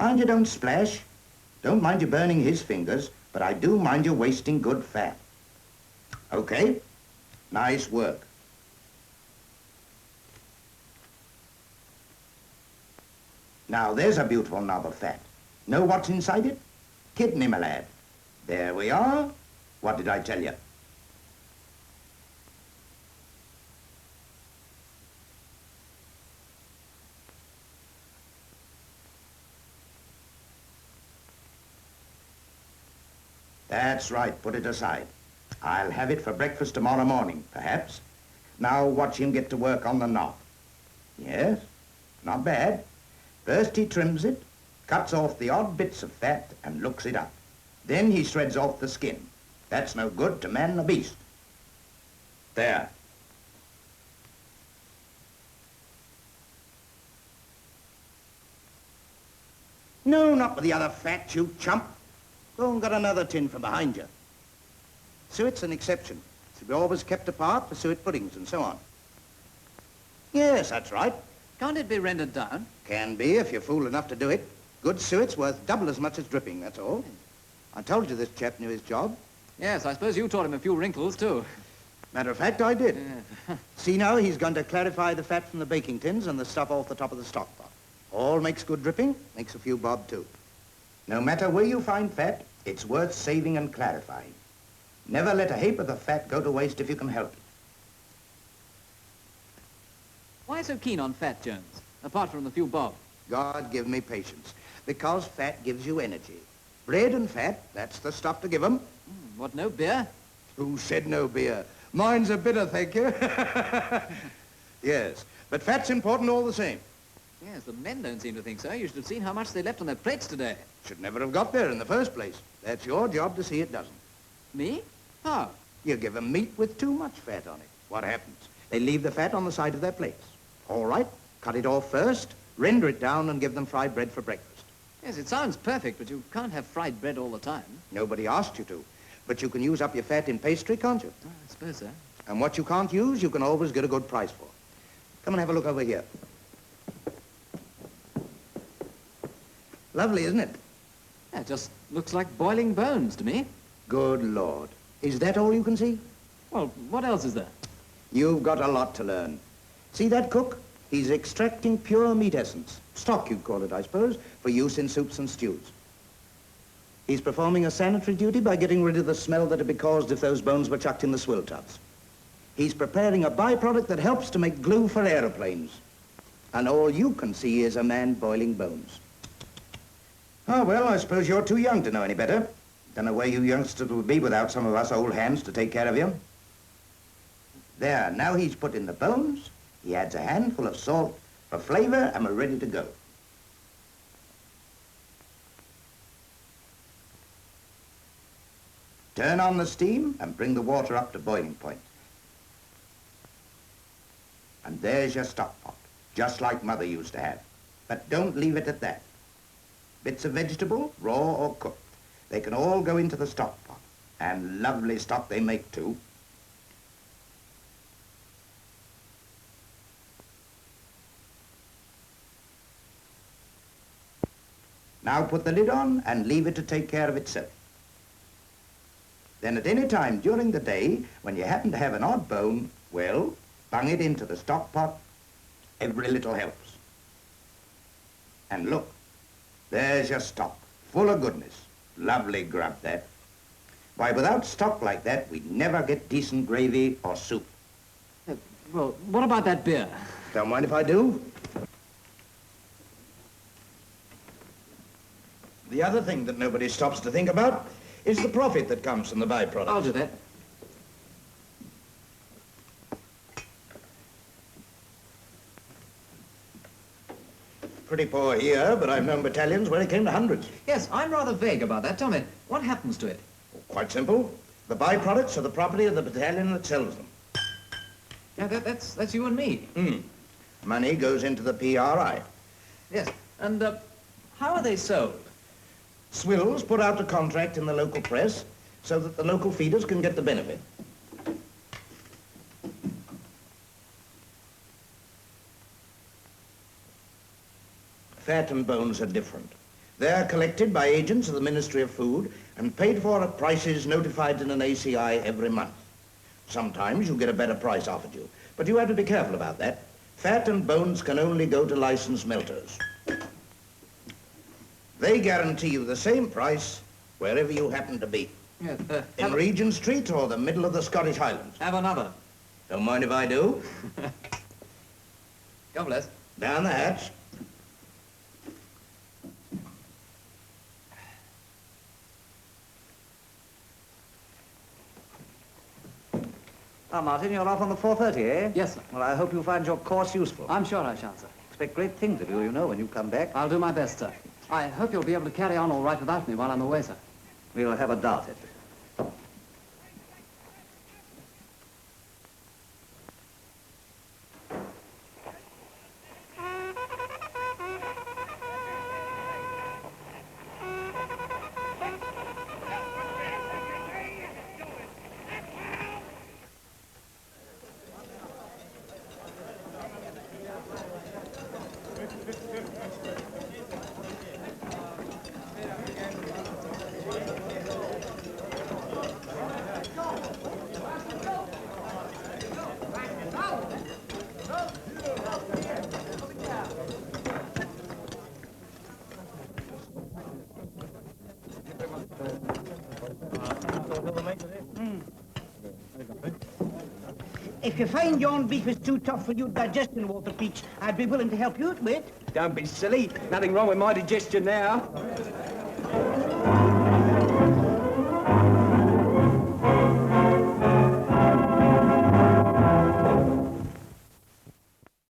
Mind you don't splash. Don't mind you burning his fingers, but I do mind you wasting good fat. Okay? Nice work. Now, there's a beautiful knob of fat. Know what's inside it? Kidney, my lad. There we are. What did I tell you? That's right, put it aside. I'll have it for breakfast tomorrow morning, perhaps. Now watch him get to work on the knob. Yes, not bad. First he trims it, cuts off the odd bits of fat and looks it up. Then he shreds off the skin. That's no good to man or beast. There. No, not with the other fat, you chump. Go and get another tin from behind you. Suet's an exception. Should be always kept apart for suet puddings and so on. Yes, that's right. Can't it be rendered down? Can be, if you're fool enough to do it. Good suet's worth double as much as dripping, that's all. I told you this chap knew his job. Yes, I suppose you taught him a few wrinkles, too. Matter of fact, I did. Yeah. See now, he's going to clarify the fat from the baking tins and the stuff off the top of the stock pot. All makes good dripping, makes a few bob, too. No matter where you find fat, it's worth saving and clarifying. Never let a heap of the fat go to waste if you can help it. Why so keen on fat, Jones, apart from the few bob? God give me patience, because fat gives you energy. Bread and fat, that's the stuff to give 'em. What, no beer? Who said no beer? Mine's a bitter, thank you. Yes, but fat's important all the same. Yes, the men don't seem to think so. You should have seen how much they left on their plates today. Should never have got there in the first place. That's your job to see it doesn't. Me? How? You give 'em meat with too much fat on it. What happens? They leave the fat on the side of their plates. All right, cut it off first, render it down and give them fried bread for breakfast. Yes, it sounds perfect, but you can't have fried bread all the time. Nobody asked you to. But you can use up your fat in pastry, can't you? Oh, I suppose so. And what you can't use, you can always get a good price for. Come and have a look over here. Lovely, isn't it? Yeah, it just looks like boiling bones to me. Good Lord. Is that all you can see? Well, what else is there? You've got a lot to learn. See that cook? He's extracting pure meat essence. Stock, you'd call it, I suppose, for use in soups and stews. He's performing a sanitary duty by getting rid of the smell that'd be caused if those bones were chucked in the swill tubs. He's preparing a byproduct that helps to make glue for aeroplanes. And all you can see is a man boiling bones. Oh, well, I suppose you're too young to know any better. Don't know where you youngsters would be without some of us old hands to take care of you. There, now he's put in the bones. He adds a handful of salt for flavor, and we're ready to go. Turn on the steam and bring the water up to boiling point. And there's your stock pot, just like Mother used to have. But don't leave it at that. Bits of vegetable, raw or cooked, they can all go into the stock pot. And lovely stock they make, too. Now put the lid on and leave it to take care of itself. Then at any time during the day, when you happen to have an odd bone, well, bung it into the stock pot. Every little helps. And look, there's your stock, full of goodness. Lovely grub, that. Why, without stock like that, we'd never get decent gravy or soup. Well, what about that beer? Don't mind if I do. The other thing that nobody stops to think about is the profit that comes from the byproduct. I'll do that. Pretty poor here, but I've known battalions where it came to hundreds. Yes, I'm rather vague about that. Tell me, what happens to it? Quite simple. The byproducts are the property of the battalion that sells them. Yeah, that's you and me. Money goes into the PRI. Yes, and how are they sold? Swills put out a contract in the local press so that the local feeders can get the benefit. Fat and bones are different. They're collected by agents of the Ministry of Food and paid for at prices notified in an ACI every month. Sometimes you get a better price offered you, but you have to be careful about that. Fat and bones can only go to licensed melters. They guarantee you the same price wherever you happen to be. Yes, in Regent Street or the middle of the Scottish Highlands. Have another. Don't mind if I do. God bless. Down the hatch. Ah, Martin, you're off on the 4:30, eh? Yes, sir. Well, I hope you find your course useful. I'm sure I shall, sir. Expect great things of you, you know, when you come back. I'll do my best, sir. I hope you'll be able to carry on all right without me while I'm away, sir. We'll have a dart at it. If you find your own beef is too tough for your digestion, Walter Peach, I'd be willing to help you out with it. Don't be silly. Nothing wrong with my digestion now.